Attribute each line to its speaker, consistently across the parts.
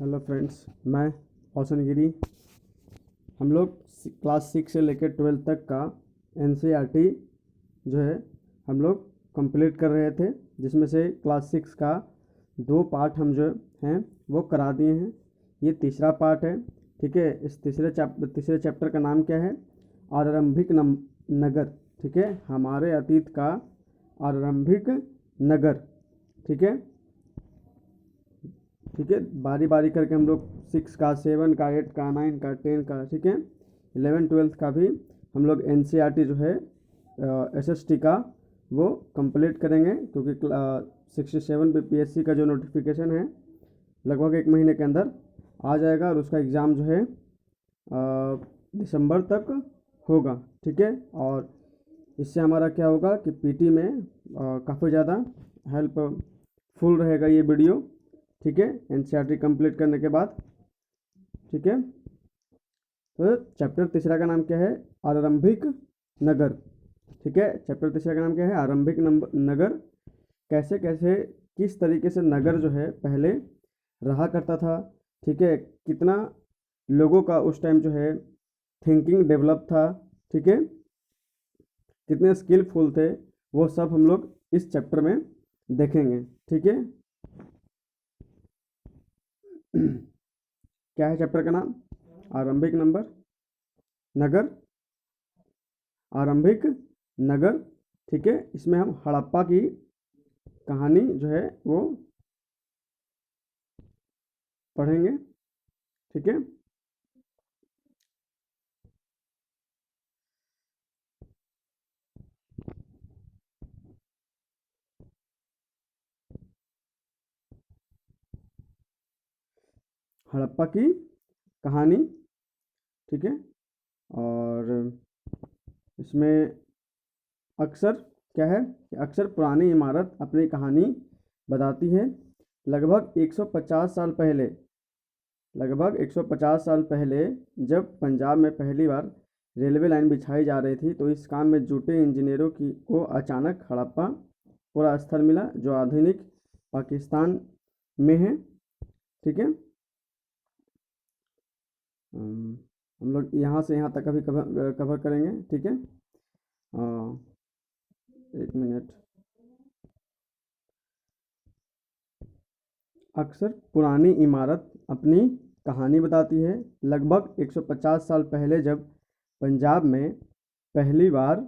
Speaker 1: Hello friends, मैं हौसन गिरी। हम लोग क्लास 6 से लेकर 12 तक का एनसीईआरटी जो है हम लोग कंप्लीट कर रहे थे, जिसमें से क्लास 6 का 2 पार्ट हम जो हैं वो करा दिए हैं। ये तीसरा पार्ट है। ठीक है, इस तीसरे चैप्टर का नाम क्या है? आरंभिक नगर। ठीक है, हमारे अतीत का आरंभिक नगर। ठीक है, ठीक है, बारी बारी करके हम लोग 6 का, 7 का, 8 का, 9 का, 10 का, ठीक है, 11 12 का भी हम लोग एनसीईआरटी जो है एसएसटी का वो कंप्लीट करेंगे, क्योंकि 67 बीपीएससी का जो नोटिफिकेशन है लगभग 1 महीने के अंदर आ जाएगा और उसका एग्ज़ाम जो है दिसंबर तक होगा। ठीक है, और इससे हमारा क्या होगा कि पीटी में काफ़ी ज़्यादा हेल्पफुल रहेगा ये वीडियो। ठीक है, एनसीईआरटी कंप्लीट करने के बाद। ठीक है, तो चैप्टर तीसरा का नाम क्या है? आरंभिक नगर। ठीक है, चैप्टर तीसरा का नाम क्या है? आरंभिक नगर। कैसे कैसे किस तरीके से नगर जो है पहले रहा करता था। ठीक है, कितना लोगों का उस टाइम जो है थिंकिंग डेवलप था। ठीक है, कितने स्किलफुल थे, वो सब हम लोग इस चैप्टर में देखेंगे। ठीक है, क्या है चैप्टर का नाम? आरंभिक नगर। आरंभिक नगर। ठीक है, इसमें हम हड़प्पा की कहानी जो है वो पढ़ेंगे। ठीक है, हड़प्पा की कहानी। ठीक है, और इसमें अक्सर क्या है कि अक्सर पुरानी इमारत अपनी कहानी बताती है। लगभग 150 साल पहले लगभग 150 साल पहले जब पंजाब में पहली बार रेलवे लाइन बिछाई जा रही थी, तो इस काम में जुटे इंजीनियरों की को अचानक हड़प्पा पूरा स्थल मिला, जो आधुनिक पाकिस्तान में है। ठीक है, हम लोग यहाँ से यहाँ तक अभी कवर करेंगे। ठीक है, एक मिनट। अक्सर पुरानी इमारत अपनी कहानी बताती है। लगभग 150 साल पहले जब पंजाब में पहली बार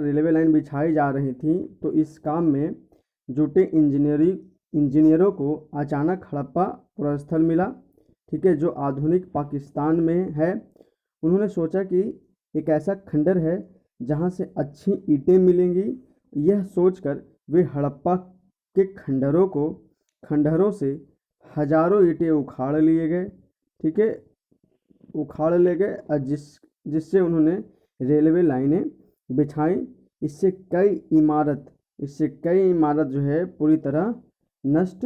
Speaker 1: रेलवे लाइन बिछाई जा रही थी, तो इस काम में जुटे इंजीनियरों को अचानक हड़प्पा पुरस्थल मिला। ठीक है, जो आधुनिक पाकिस्तान में है। उन्होंने सोचा कि एक ऐसा खंडर है जहां से अच्छी ईंटें मिलेंगी। यह सोचकर वे हड़प्पा के खंडहरों से हजारों ईंटें उखाड़ लिए गए। ठीक है, उखाड़ ले गए, और जिससे उन्होंने रेलवे लाइनें बिछाई। इससे कई इमारत जो है पूरी तरह नष्ट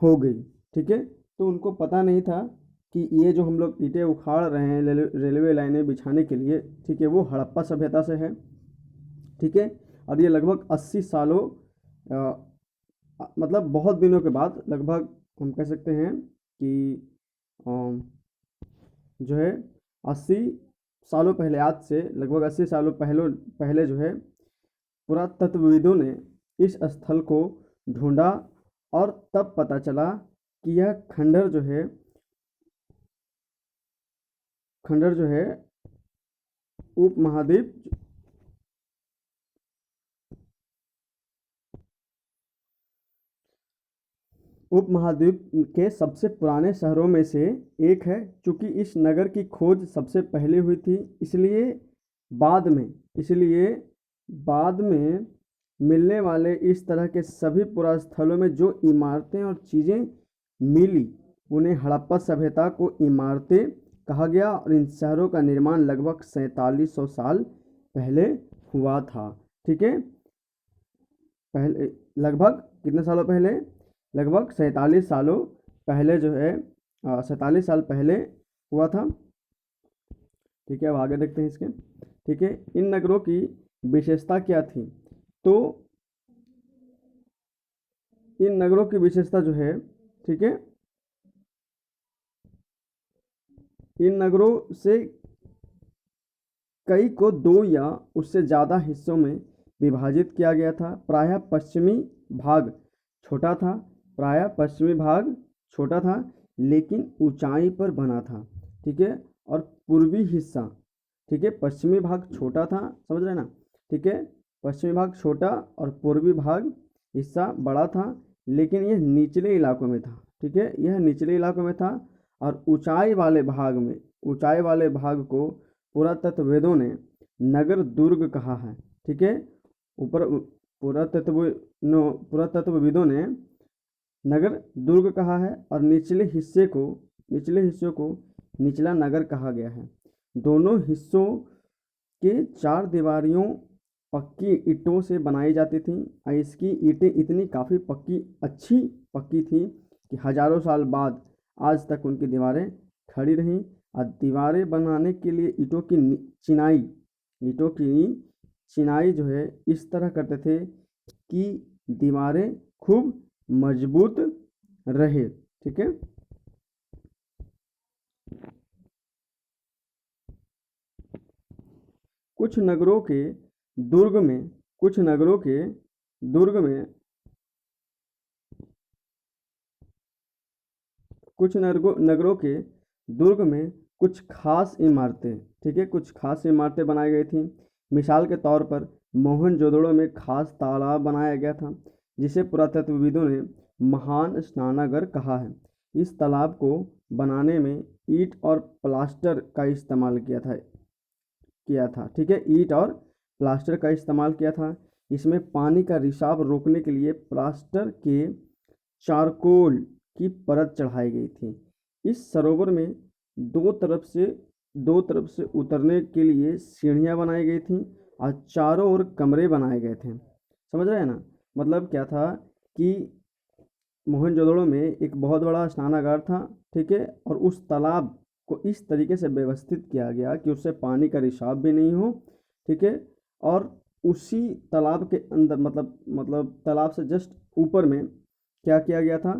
Speaker 1: हो गई। ठीक है, तो उनको पता नहीं था कि ये जो हम लोग ईंटें उखाड़ रहे हैं रेलवे लाइनें बिछाने के लिए, ठीक है, वो हड़प्पा सभ्यता से है। ठीक है, और ये लगभग 80 सालों मतलब बहुत दिनों के बाद, लगभग हम कह सकते हैं कि जो है 80 सालों पहले, आज से लगभग 80 सालों पहले जो है पुरातत्वविदों ने इस स्थल को ढूंढा, और तब पता चला कि यह खंडर जो है उपमहाद्वीप उपमहाद्वीप के सबसे पुराने शहरों में से एक है। चूंकि इस नगर की खोज सबसे पहले हुई थी, इसलिए बाद में मिलने वाले इस तरह के सभी पुरास्थलों में जो इमारतें और चीज़ें मिली, उन्हें हड़प्पा सभ्यता को इमारतें कहा गया, और इन शहरों का निर्माण लगभग 4700 साल पहले हुआ था। ठीक है, पहले लगभग कितने सालों पहले? लगभग 47 सालों पहले जो है 47 साल पहले हुआ था। ठीक है, अब आगे देखते हैं इसके। ठीक है, इन नगरों की विशेषता क्या थी? तो इन नगरों की विशेषता जो है, ठीक है, इन नगरों से कई को दो या उससे ज़्यादा हिस्सों में विभाजित किया गया था। प्रायः पश्चिमी भाग छोटा था प्रायः पश्चिमी भाग छोटा था लेकिन ऊंचाई पर बना था, ठीक है। और पूर्वी हिस्सा, ठीक है, पश्चिमी भाग छोटा था, समझ रहे ना, ठीक है, पश्चिमी भाग छोटा और पूर्वी भाग हिस्सा बड़ा था, लेकिन यह निचले इलाकों में था, ठीक है, यह निचले इलाकों में था। और ऊंचाई वाले भाग को पुरातत्ववेदों ने नगर दुर्ग कहा है, ठीक है। ऊपर पुरातत्वविदों ने नगर दुर्ग कहा है और निचले हिस्सों को निचला नगर कहा गया है। दोनों हिस्सों के चार दीवारियों पक्की ईंटों से बनाई जाती थीं और इसकी ईंटें इतनी काफ़ी अच्छी पक्की थीं कि हजारों साल बाद आज तक उनकी दीवारें खड़ी रहीं। और दीवारें बनाने के लिए ईंटों की चिनाई जो है इस तरह करते थे कि दीवारें खूब मजबूत रहे, ठीक है। कुछ नगरों के दुर्ग में कुछ नगरों के दुर्ग में कुछ नगरों के दुर्ग में कुछ खास इमारतें, ठीक है, कुछ खास इमारतें बनाई गई थी। मिसाल के तौर पर मोहनजोदड़ो में खास तालाब बनाया गया था जिसे पुरातत्वविदों ने महान स्नानागार कहा है। इस तालाब को बनाने में ईंट और प्लास्टर का इस्तेमाल किया था, ठीक है, ईंट और प्लास्टर का इस्तेमाल किया था। इसमें पानी का रिसाव रोकने के लिए प्लास्टर के चारकोल की परत चढ़ाई गई थी। इस सरोवर में दो तरफ से उतरने के लिए सीढ़ियां बनाई गई थीं और चारों ओर कमरे बनाए गए थे, समझ रहे हैं ना। मतलब क्या था कि मोहनजोदड़ो में एक बहुत बड़ा स्नानागार था, ठीक है, और उस तालाब को इस तरीके से व्यवस्थित किया गया कि उससे पानी का रिसाव भी नहीं हो, ठीक है। और उसी तालाब के अंदर मतलब तालाब से जस्ट ऊपर में क्या किया गया था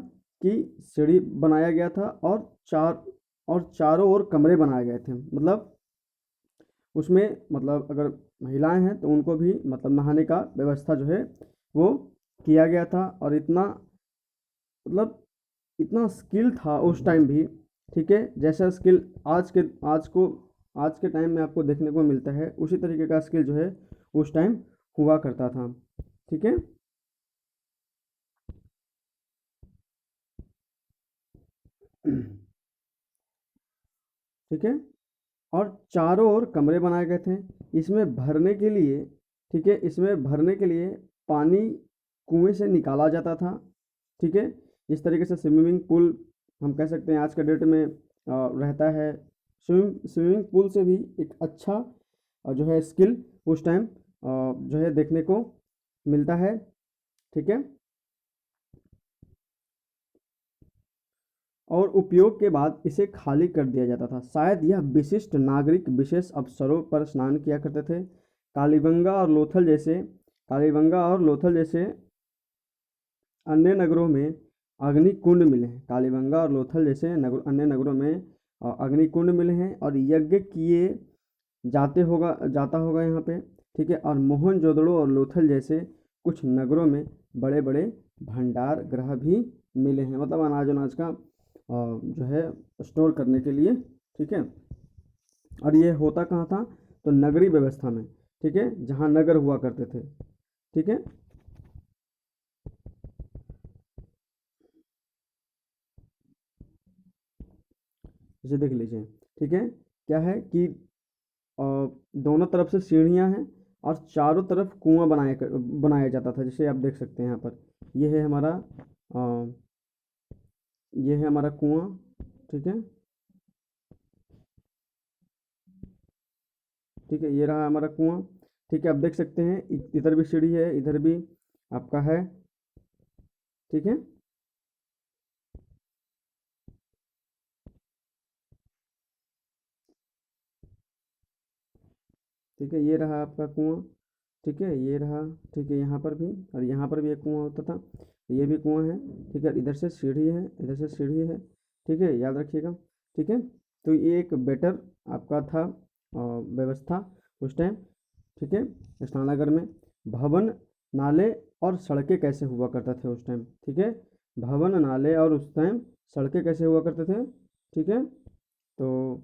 Speaker 1: कि सीढ़ी बनाया गया था और चारों ओर कमरे बनाए गए थे। मतलब उसमें मतलब अगर महिलाएं हैं तो उनको भी मतलब नहाने का व्यवस्था जो है वो किया गया था। और मतलब इतना स्किल था उस टाइम भी, ठीक है, जैसा स्किल आज के टाइम में आपको देखने को मिलता है उसी तरीके का स्किल जो है उस टाइम हुआ करता था, ठीक है। ठीक है, और चारों ओर कमरे बनाए गए थे इसमें भरने के लिए, ठीक है, इसमें भरने के लिए पानी कुएं से निकाला जाता था, ठीक है। जिस तरीके से स्विमिंग पूल हम कह सकते हैं आज के डेट में रहता है, स्विमिंग पूल से भी एक अच्छा जो है स्किल उस टाइम जो है देखने को मिलता है, ठीक है। और उपयोग के बाद इसे खाली कर दिया जाता था। शायद यह विशिष्ट नागरिक विशेष अवसरों पर स्नान किया करते थे। कालीबंगा और लोथल जैसे अन्य नगरों में अग्निकुंड मिले हैं। कालीबंगा और लोथल जैसे अन्य नगरों में अग्निकुंड मिले हैं और यज्ञ किए जाता होगा यहाँ पे, ठीक है। और मोहनजोदड़ो और लोथल जैसे कुछ नगरों में बड़े बड़े भंडार गृह भी मिले हैं, मतलब अनाज अनाज का जो है स्टोर करने के लिए, ठीक है। और ये होता कहाँ था, तो नगरी व्यवस्था में, ठीक है, जहाँ नगर हुआ करते थे, ठीक है। इसे देख लीजिए, ठीक है, क्या है कि दोनों तरफ से सीढ़ियाँ हैं और चारों तरफ कुआं बनाया जाता था, जिसे आप देख सकते हैं यहाँ पर। ये है हमारा अ, ये है हमारा कुआं, ठीक है, ठीक है, ये रहा हमारा कुआं, ठीक है। आप देख सकते हैं इधर भी सीढ़ी है, इधर भी आपका है, ठीक है, ठीक है, ये रहा आपका कुआं, ठीक है, ये रहा। ठीक है, यहाँ पर भी और यहाँ पर भी एक कुआं होता था, ये भी कुआं है। ठीक है, इधर से सीढ़ी है, इधर से सीढ़ी है। ठीक है, याद रखिएगा। ठीक है, तो ये एक बेटर आपका था व्यवस्था उस टाइम। ठीक है, स्नानागार में भवन, नाले और सड़कें कैसे हुआ करते थे उस टाइम। ठीक है, भवन, नाले और उस टाइम सड़कें कैसे हुआ करते थे। ठीक है, तो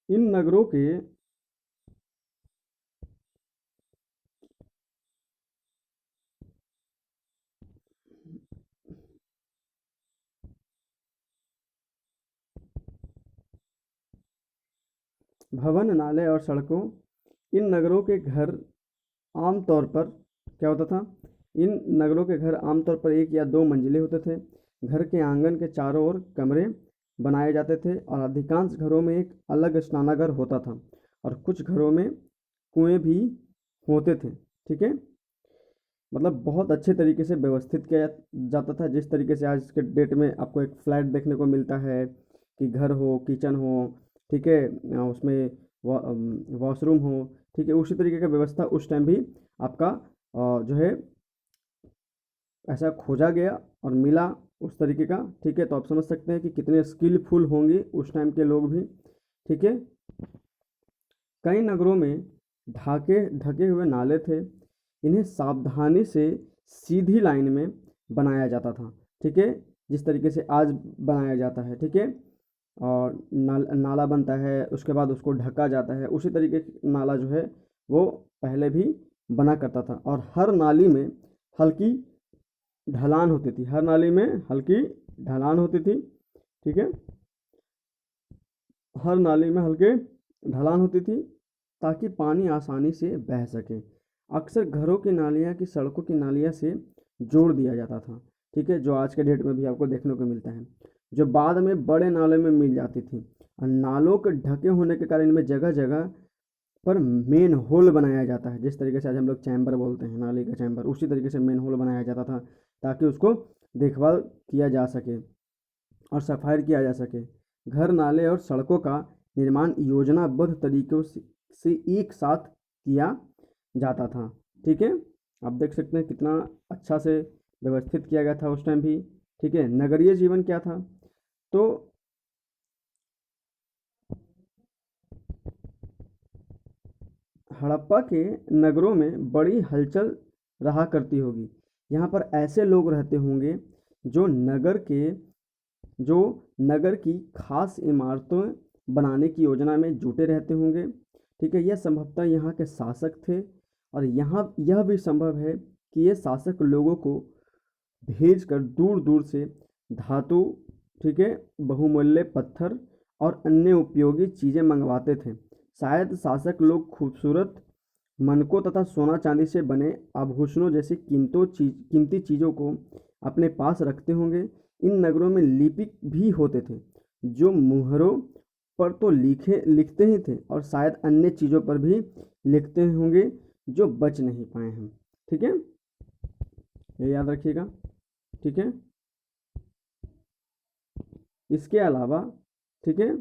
Speaker 1: इन नगरों के भवन, नाले और सड़कों, इन नगरों के घर आम तौर पर क्या होता था, इन नगरों के घर आमतौर पर एक या दो मंजिले होते थे। घर के आंगन के चारों ओर कमरे बनाए जाते थे और अधिकांश घरों में एक अलग स्नानागार होता था और कुछ घरों में कुएं भी होते थे। ठीक है, मतलब बहुत अच्छे तरीके से व्यवस्थित किया जाता था, जिस तरीके से आज के डेट में आपको एक फ्लैट देखने को मिलता है कि घर हो, किचन हो। ठीक है, उसमें वॉशरूम हो। ठीक है, उसी तरीके का व्यवस्था उस टाइम भी आपका जो है ऐसा खोजा गया और मिला उस तरीके का। ठीक है, तो आप समझ सकते हैं कि कितने स्किलफुल होंगे उस टाइम के लोग भी। ठीक है, कई नगरों में ढाके ढके हुए नाले थे, इन्हें सावधानी से सीधी लाइन में बनाया जाता था। ठीक है, जिस तरीके से आज बनाया जाता है। ठीक है, और नाला बनता है, उसके बाद उसको ढका जाता है, उसी तरीके नाला जो है वो पहले भी बना करता था। और हर नाली में हल्की ढलान होती थी, हर नाली में हल्की ढलान होती थी। ठीक है, हर नाली में हल्के ढलान होती थी ताकि पानी आसानी से बह सके। अक्सर घरों की नालियाँ की सड़कों की नालियाँ से जोड़ दिया जाता था। ठीक है, जो आज के डेट में भी आपको देखने को मिलता है, जो बाद में बड़े नाले में मिल जाती थी। और नालों के ढके होने के कारण इनमें जगह जगह पर मेन होल बनाया जाता है, जिस तरीके से आज हम लोग चैम्बर बोलते हैं, नाली का चैम्बर, उसी तरीके से मेन होल बनाया जाता था ताकि उसको देखभाल किया जा सके और सफाई किया जा सके। घर, नाले और सड़कों का निर्माण योजनाबद्ध तरीकों से एक साथ किया जाता था। ठीक है, आप देख सकते हैं कितना अच्छा से व्यवस्थित किया गया था उस टाइम भी। ठीक है, नगरीय जीवन क्या था, तो हड़प्पा के नगरों में बड़ी हलचल रहा करती होगी। यहाँ पर ऐसे लोग रहते होंगे जो जो नगर की खास इमारतें बनाने की योजना में जुटे रहते होंगे। ठीक है, यह संभवतः यहाँ के शासक थे और यहाँ यह भी संभव है कि ये शासक लोगों को भेज कर दूर दूर से धातु, ठीक है, बहुमूल्य पत्थर और अन्य उपयोगी चीज़ें मंगवाते थे। शायद शासक लोग खूबसूरत मनकों तथा सोना चांदी से बने आभूषणों जैसी कीमती चीज़ों को अपने पास रखते होंगे। इन नगरों में लिपिक भी होते थे जो मुहरों पर तो लिखते ही थे और शायद अन्य चीज़ों पर भी लिखते होंगे जो बच नहीं पाए हैं। ठीक है, ये याद रखिएगा। ठीक है, इसके अलावा, ठीक है,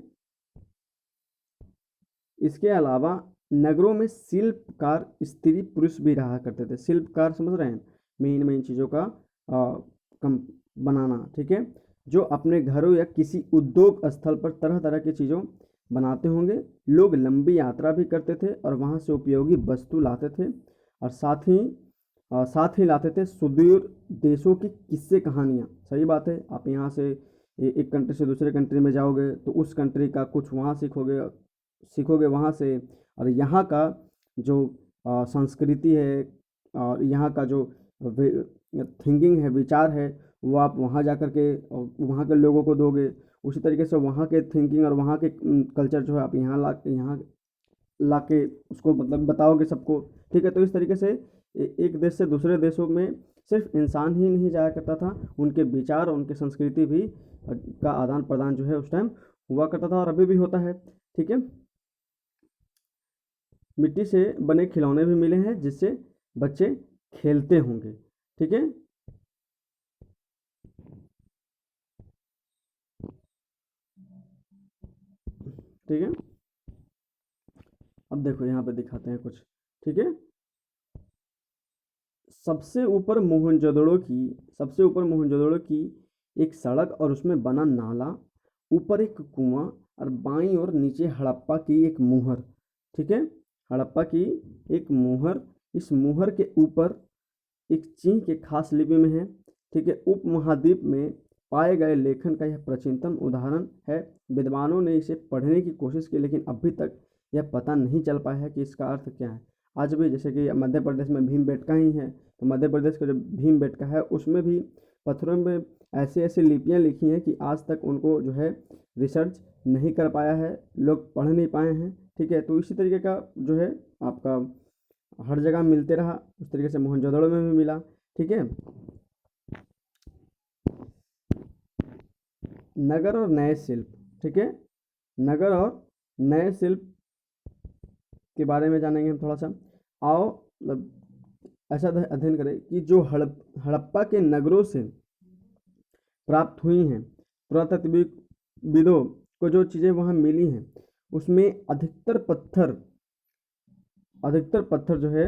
Speaker 1: इसके अलावा नगरों में शिल्पकार स्त्री पुरुष भी रहा करते थे। शिल्पकार समझ रहे हैं, मेन मेन चीज़ों का कम बनाना। ठीक है, जो अपने घरों या किसी उद्योग स्थल पर तरह तरह की चीज़ों बनाते होंगे। लोग लंबी यात्रा भी करते थे और वहाँ से उपयोगी वस्तु लाते थे और साथ ही लाते थे सुदूर देशों की किस्से कहानियाँ। सही बात है, आप यहाँ से एक कंट्री से दूसरे कंट्री में जाओगे तो उस कंट्री का कुछ वहाँ सीखोगे वहाँ से। और यहाँ का जो संस्कृति है और यहाँ का जो थिंकिंग है, विचार है, वो आप वहाँ जा कर के वहाँ के लोगों को दोगे। उसी तरीके से वहाँ के थिंकिंग और वहाँ के कल्चर जो है आप यहाँ ला के उसको मतलब बताओगे सबको। ठीक है, तो इस तरीके से एक देश से दूसरे देशों में सिर्फ इंसान ही नहीं जाया करता था, उनके विचार और उनकी संस्कृति भी का आदान प्रदान जो है उस टाइम हुआ करता था और अभी भी होता है। ठीक है, मिट्टी से बने खिलौने भी मिले हैं जिससे बच्चे खेलते होंगे। ठीक है, ठीक है, अब देखो यहाँ पे दिखाते हैं कुछ, ठीक है। सबसे ऊपर मोहनजोदड़ो की एक सड़क और उसमें बना नाला, ऊपर एक कुआं और बाईं और नीचे हड़प्पा की एक मुहर, ठीक है। हड़प्पा की एक मुहर, इस मुहर के ऊपर एक चीन के खास लिपि में है, ठीक है। उपमहाद्वीप में पाए गए लेखन का यह प्राचीनतम उदाहरण है। विद्वानों ने इसे पढ़ने की कोशिश की, लेकिन अभी तक यह पता नहीं चल पाया है कि इसका अर्थ क्या है। आज भी जैसे कि मध्य प्रदेश में भीमबेटका ही है, तो मध्य प्रदेश का जो भीमबेटका है उसमें भी पत्थरों में ऐसे ऐसे लिपियाँ लिखी हैं कि आज तक उनको जो है रिसर्च नहीं कर पाया है, लोग पढ़ नहीं पाए हैं, ठीक है। तो इसी तरीके का जो है आपका हर जगह मिलते रहा, उस तरीके से मोहनजोदड़ो में भी मिला, ठीक है। नगर और नए शिल्प, ठीक है। नगर और नए शिल्प के बारे में जानेंगे हम थोड़ा सा। आओ मतलब ऐसा अध्ययन करें कि जो हड़प्पा के नगरों से प्राप्त हुई हैं, पुरातत्वविदों को जो चीज़ें वहाँ मिली हैं उसमें अधिकतर पत्थर जो है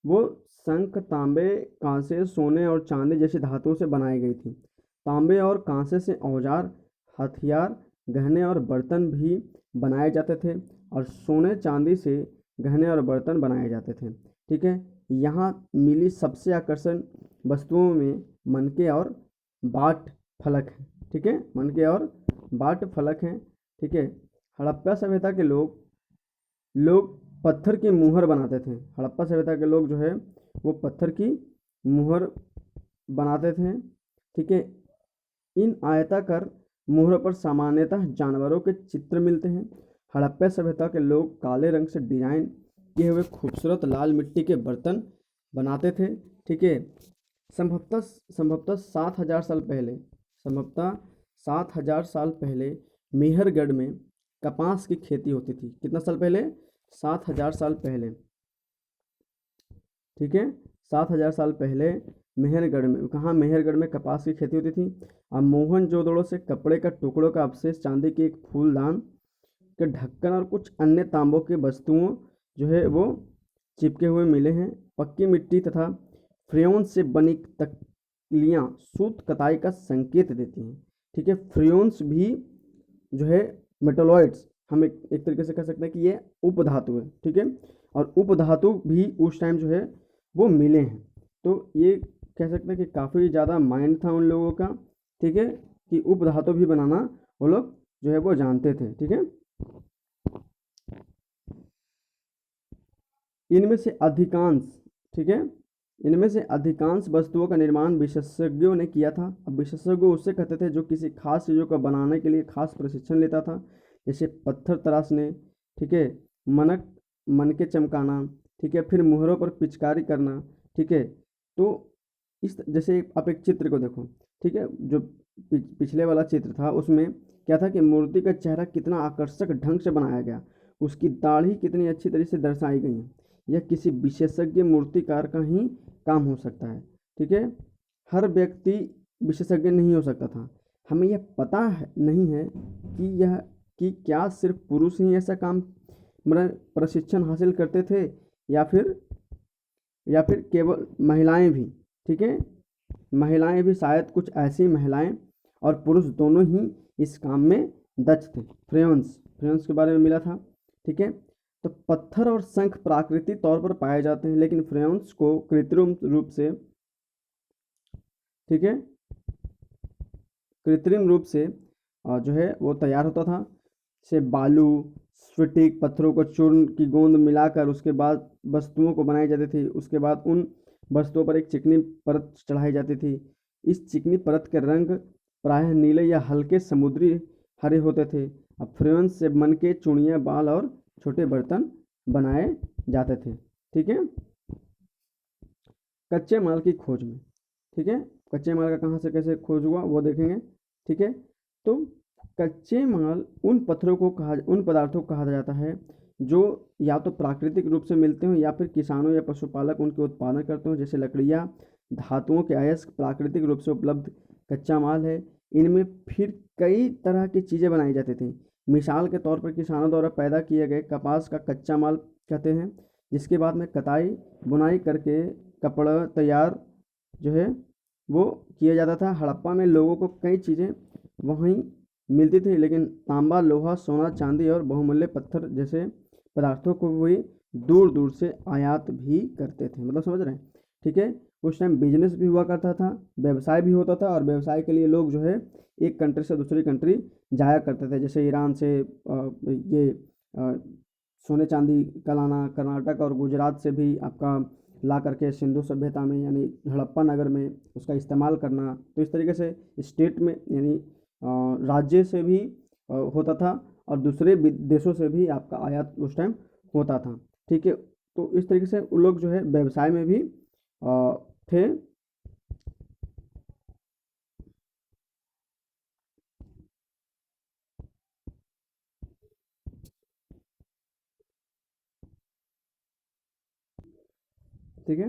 Speaker 1: वो शंख, तांबे, कांसे, सोने और चांदी जैसी धातुओं से बनाई गई थी। तांबे और कांसे से औजार, हथियार, गहने और बर्तन भी बनाए जाते थे और सोने चांदी से गहने और बर्तन बनाए जाते थे, ठीक है। यहाँ मिली सबसे आकर्षण वस्तुओं में मनके और बाट फलक हैं, ठीक है। मनके और बाट फलक हैं, ठीक है। हड़प्पा सभ्यता के लोग पत्थर की मुहर बनाते थे। हड़प्पा सभ्यता के लोग जो है वो पत्थर की मुहर बनाते थे, ठीक है। इन आयताकार मुहरों पर सामान्यतः जानवरों के चित्र मिलते हैं। हड़प्पा सभ्यता के लोग काले रंग से डिजाइन किए हुए खूबसूरत लाल मिट्टी के बर्तन बनाते थे, ठीक है। संभवतः 7,000 साल पहले मेहरगढ़ में कपास की खेती होती थी। कितना साल पहले? 7,000 साल पहले, ठीक है। 7,000 साल पहले मेहरगढ़ में, कहाँ? मेहरगढ़ में कपास की खेती होती थी। अब मोहनजोदड़ो से कपड़े का टुकड़ों का अवशेष, चांदी के एक फूलदान के ढक्कन और कुछ अन्य तांबों की वस्तुओं जो है वो चिपके हुए मिले हैं। पक्की मिट्टी तथा फ्रेयोन से बनी तकलियाँ सूत कताई का संकेत देती हैं, ठीक है। फ्रेयोन्स भी जो है मेटोलॉइड्स, हम एक तरीके से कह सकते हैं कि ये उपधातु है, ठीक है। और उपधातु भी उस टाइम जो है वो मिले हैं। तो ये कह सकते हैं कि काफ़ी ज़्यादा माइंड था उन लोगों का, ठीक है, कि उपधातु भी बनाना वो लोग जो है वो जानते थे, ठीक है। इनमें से अधिकांश, ठीक है, इनमें से अधिकांश वस्तुओं का निर्माण विशेषज्ञों ने किया था। अब विशेषज्ञ उससे कहते थे जो किसी खास चीज़ों को बनाने के लिए खास प्रशिक्षण लेता था, जैसे पत्थर तराशने, ठीक है, मनके चमकाना, ठीक है, फिर मुहरों पर पिचकारी करना, ठीक है। तो इस जैसे आप एक चित्र को देखो, ठीक है, जो पिछले वाला चित्र था उसमें क्या था कि मूर्ति का चेहरा कितना आकर्षक ढंग से बनाया गया, उसकी दाढ़ी कितनी अच्छी तरह से दर्शाई गई है। यह किसी विशेषज्ञ मूर्तिकार का ही काम हो सकता है, ठीक है। हर व्यक्ति विशेषज्ञ नहीं हो सकता था। हमें यह पता नहीं है कि क्या सिर्फ पुरुष ही ऐसा काम मतलब प्रशिक्षण हासिल करते थे या फिर केवल महिलाएं भी, ठीक है। महिलाएं भी शायद, कुछ ऐसी महिलाएं और पुरुष दोनों ही इस काम में दक्ष थे। फ्रेयोन्स के बारे में मिला था, ठीक है। तो पत्थर और शंख प्राकृतिक तौर पर पाए जाते हैं, लेकिन फ्रेयोन्स को कृत्रिम रूप से, ठीक है, कृत्रिम रूप से जो है वो तैयार होता था। से बालू, स्फटिक पत्थरों को चूर्ण की गोंद मिलाकर उसके बाद वस्तुओं को बनाई जाती थी। उसके बाद उन वस्तुओं पर एक चिकनी परत चढ़ाई जाती थी। इस चिकनी परत के रंग प्रायः नीले या हल्के समुद्री हरे होते थे। अब फ्रेयोन्स से मनके, चूड़ियाँ, बाल और छोटे बर्तन बनाए जाते थे, ठीक है। कच्चे माल की खोज में, ठीक है, कच्चे माल का कहाँ से कैसे खोज हुआ वो देखेंगे, ठीक है। तो कच्चे माल उन पदार्थों को कहा जाता है जो या तो प्राकृतिक रूप से मिलते हो या फिर किसानों या पशुपालक उनके उत्पादन करते हो, जैसे लकड़ियाँ, धातुओं के अयस्क प्राकृतिक रूप से उपलब्ध कच्चा माल है। इनमें फिर कई तरह की चीज़ें बनाई जाती थी। मिसाल के तौर पर किसानों द्वारा पैदा किए गए कपास का कच्चा माल कहते हैं, जिसके बाद में कताई बुनाई करके कपड़ा तैयार जो है वो किया जाता था। हड़प्पा में लोगों को कई चीज़ें वहीं मिलती थी, लेकिन तांबा, लोहा, सोना, चांदी और बहुमूल्य पत्थर जैसे पदार्थों को भी दूर दूर से आयात भी करते थे। मतलब समझ रहे हैं, ठीक है। उस टाइम बिजनेस भी हुआ करता था, व्यवसाय भी होता था, और व्यवसाय के लिए लोग जो है एक कंट्री से दूसरी कंट्री जाया करते थे। जैसे ईरान से ये सोने चांदी का लाना, कर्नाटक और गुजरात से भी आपका ला करके सिंधु सभ्यता में यानी हड़प्पा नगर में उसका इस्तेमाल करना। तो इस तरीके से स्टेट में यानी राज्य से भी होता था, और दूसरे देशों से भी आपका आयात उस टाइम होता था, ठीक है। तो इस तरीके से वो लोग जो है व्यवसाय में भी थे। ठीक है।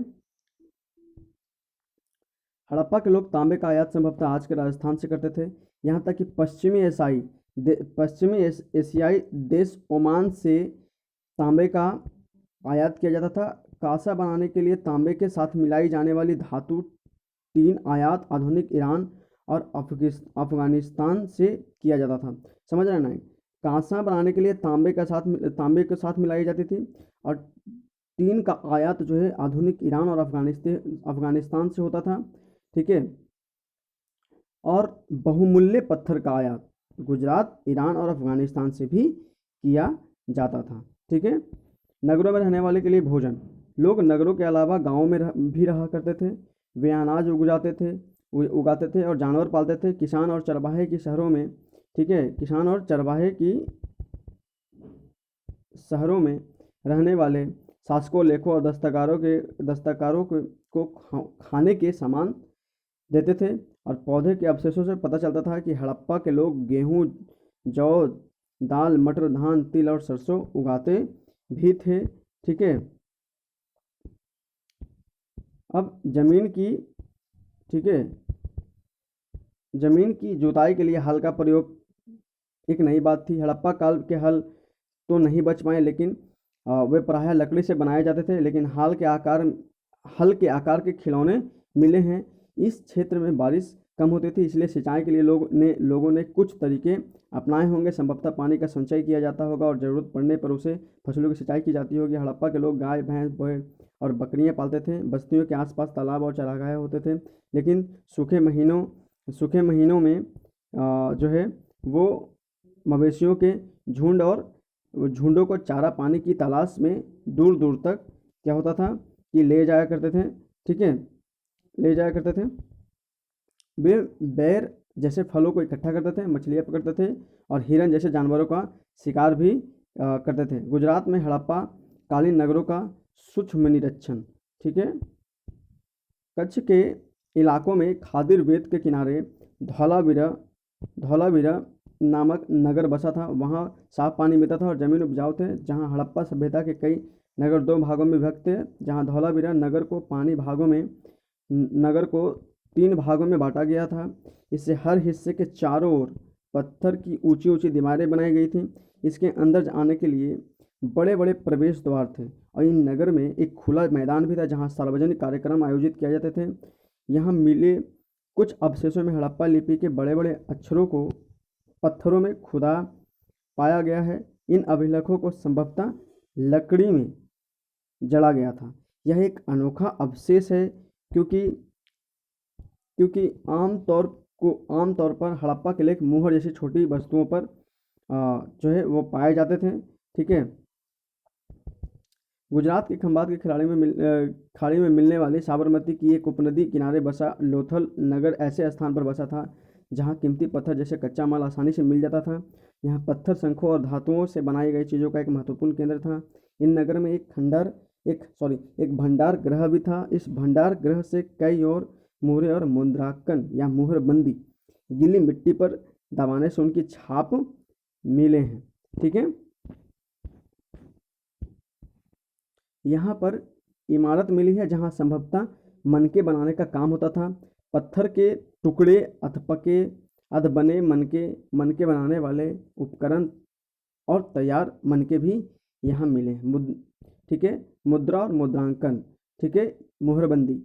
Speaker 1: हड़प्पा के लोग तांबे का आयात संभवतः आज के राजस्थान से करते थे। यहाँ तक कि पश्चिमी एशियाई देश ओमान से तांबे का आयात किया जाता था। कांसा बनाने के लिए तांबे के साथ मिलाई जाने वाली धातु टीन आयात आधुनिक ईरान और अफगानिस्तान से किया जाता था। समझ रहे हैं ना? कांसा बनाने के लिए तांबे के साथ मिलाई जाती थी, और टीन का आयात जो है आधुनिक ईरान और अफगानिस्तान से होता था, ठीक है। और बहुमूल्य पत्थर का आयात गुजरात, ईरान और अफगानिस्तान से भी किया जाता था, ठीक है। नगरों में रहने वाले के लिए भोजन, लोग नगरों के अलावा गाँवों में भी रहा करते थे। वे अनाज उगाते थे और जानवर पालते थे। किसान और चरवाहे की शहरों में, ठीक है, किसान और चरवाहे की शहरों में रहने वाले शासकों, लेखों और दस्तकारों को खाने के सामान देते थे। और पौधे के अवशेषों से पता चलता था कि हड़प्पा के लोग गेहूँ, जौ, दाल, मटर, धान, तिल और सरसों उगाते भी थे, ठीक है। अब जमीन की, ठीक है, जमीन की जुताई के लिए हल का प्रयोग एक नई बात थी। हड़प्पा काल के हल तो नहीं बच पाए, लेकिन वे प्रायः लकड़ी से बनाए जाते थे, लेकिन हल के आकार के खिलौने मिले हैं। इस क्षेत्र में बारिश कम होती थी, इसलिए सिंचाई के लिए लोगों ने कुछ तरीके अपनाए होंगे। संभवतः पानी का संचय किया जाता होगा और ज़रूरत पड़ने पर उसे फसलों की सिंचाई की जाती होगी। हड़प्पा के लोग गाय, भैंस, बैल और बकरियां पालते थे। बस्तियों के आसपास तालाब और चरागाह होते थे, लेकिन सूखे महीनों में जो है वो मवेशियों के झुंडों को चारा पानी की तलाश में दूर दूर तक क्या होता था कि ले जाया करते थे, ठीक है, ले जाया करते थे। वे बैर जैसे फलों को इकट्ठा करते थे, मछलियाँ पकड़ते थे और हिरन जैसे जानवरों का शिकार भी करते थे। गुजरात में हड़प्पा कालीन नगरों का सूक्ष्म निरीक्षण, ठीक है। कच्छ के इलाकों में खादिर वेद के किनारे धौलावीरा नामक नगर बसा था। वहाँ साफ पानी मिलता था और ज़मीन उपजाऊ थे। जहाँ हड़प्पा सभ्यता के कई नगर दो भागों में विभक्त थे। जहाँ धौलावीरा नगर को 3 भागों में बांटा गया था। इससे हर हिस्से के चारों ओर पत्थर की ऊंची ऊंची दीवारें बनाई गई थी। इसके अंदर आने के लिए बड़े बड़े प्रवेश द्वार थे, और इन नगर में एक खुला मैदान भी था जहाँ सार्वजनिक कार्यक्रम आयोजित किए जाते थे। यहाँ मिले कुछ अवशेषों में हड़प्पा लिपि के बड़े बड़े अक्षरों को पत्थरों में खुदा पाया गया है। इन अभिलेखों को संभवतः लकड़ी में जड़ा गया था। यह एक अनोखा अवशेष है, क्योंकि आमतौर पर हड़प्पा के लेख मुहर जैसी छोटी वस्तुओं पर जो है वो पाए जाते थे, ठीक है। गुजरात के खंभात की खाड़ी में मिलने वाली साबरमती की एक उपनदी किनारे बसा लोथल नगर ऐसे स्थान पर बसा था जहाँ कीमती पत्थर जैसे कच्चा माल आसानी से मिल जाता था। यहाँ पत्थर, शंखों और धातुओं से बनाई गई चीज़ों का एक महत्वपूर्ण केंद्र था। इन नगर में एक भंडार गृह भी था। इस भंडार गृह से कई और मुहरें और मुद्रांकन या मुहरबंदी गीली मिट्टी पर दबाने से उनकी छाप मिले हैं, ठीक है। यहाँ पर इमारत मिली है जहाँ संभवतः मनके बनाने का काम होता था। पत्थर के टुकड़े, अधबने मनके बनाने वाले उपकरण और तैयार मनके भी यहाँ मिले हैं। ठीक है, मुद्रा और मुद्रांकन, ठीक है, मुहरबंदी।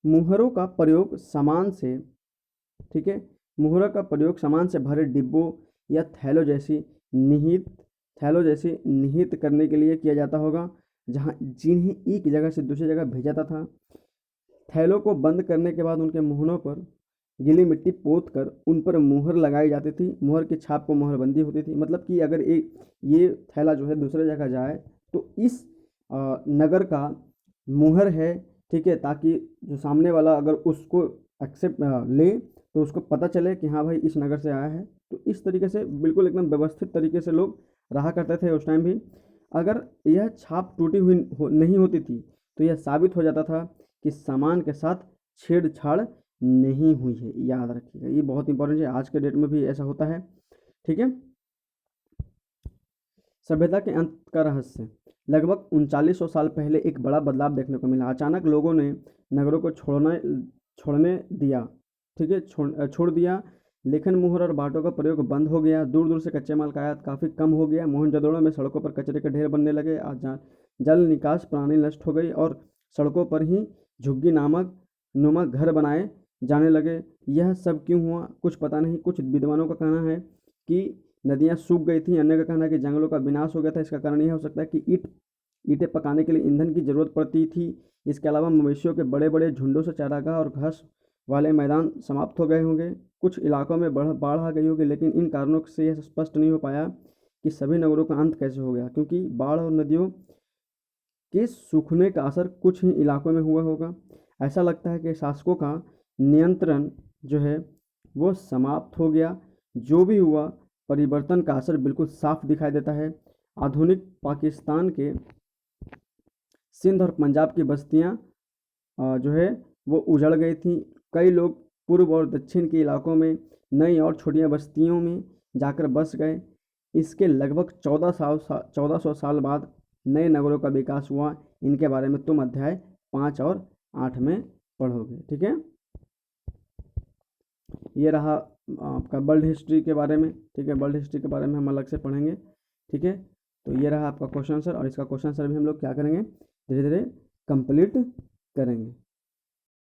Speaker 1: मुहरों का प्रयोग सामान से, ठीक है, मुहरों का प्रयोग सामान से भरे डिब्बों या थैलों जैसी निहित करने के लिए किया जाता होगा, जहाँ जिन्हें एक जगह से दूसरी जगह भेजा जाता था। थैलों को बंद करने के बाद उनके मुहरों पर गीली मिट्टी पोत कर उन पर मुहर लगाई जाती थी। मुहर की छाप को मुहरबंदी होती थी। मतलब कि अगर एक ये थैला जो है दूसरे जगह जाए तो इस नगर का मुहर है, ठीक है, ताकि जो सामने वाला अगर उसको एक्सेप्ट ले तो उसको पता चले कि हाँ भाई इस नगर से आया है। तो इस तरीके से बिल्कुल एकदम व्यवस्थित तरीके से लोग रहा करते थे उस टाइम भी। अगर यह छाप टूटी हुई नहीं होती थी तो यह साबित हो जाता था कि सामान के साथ छेड़छाड़ नहीं हुई है। याद रखिएगा, ये बहुत इंपॉर्टेंट है, आज के डेट में भी ऐसा होता है, ठीक है। सभ्यता के अंत का रहस्य। लगभग 3900 साल पहले एक बड़ा बदलाव देखने को मिला। अचानक लोगों ने नगरों को छोड़ने दिया, ठीक है, छोड़ दिया। लेखन, मुहर और बाटों का प्रयोग बंद हो गया। दूर दूर से कच्चे माल का आयात काफ़ी कम हो गया। मोहनजोदड़ो में सड़कों पर कचरे के ढेर बनने लगे। जल निकास प्रणाली नष्ट हो गई और सड़कों पर ही झुग्गी नुमा घर बनाए जाने लगे। यह सब क्यों हुआ कुछ पता नहीं। कुछ विद्वानों का कहना है कि नदियाँ सूख गई थी, अन्य का कहना है कि जंगलों का विनाश हो गया था। इसका कारण यह हो सकता है कि ईंटें पकाने के लिए ईंधन की जरूरत पड़ती थी। इसके अलावा मवेशियों के बड़े बड़े झुंडों से चारागाह और घास वाले मैदान समाप्त हो गए होंगे। कुछ इलाकों में बाढ़ आ गई होगी, लेकिन इन कारणों से यह स्पष्ट नहीं हो पाया कि सभी नगरों का अंत कैसे हो गया, क्योंकि बाढ़ और नदियों के सूखने का असर कुछ ही इलाकों में हुआ होगा। ऐसा लगता है कि शासकों का नियंत्रण जो है वो समाप्त हो गया। जो भी हुआ, परिवर्तन का असर बिल्कुल साफ दिखाई देता है। आधुनिक पाकिस्तान के सिंध और पंजाब की बस्तियां जो है वो उजड़ गई थी। कई लोग पूर्व और दक्षिण के इलाकों में नई और छोटी बस्तियों में जाकर बस गए। इसके लगभग 1400 साल बाद नए नगरों का विकास हुआ। इनके बारे में तुम अध्याय 5 और 8 में पढ़ोगे, ठीक है। ये रहा आपका वर्ल्ड हिस्ट्री के बारे में, ठीक है। वर्ल्ड हिस्ट्री के बारे में हम अलग से पढ़ेंगे, ठीक है। तो ये रहा आपका क्वेश्चन आंसर, और इसका क्वेश्चन आंसर भी हम लोग क्या करेंगे, धीरे धीरे कंप्लीट करेंगे।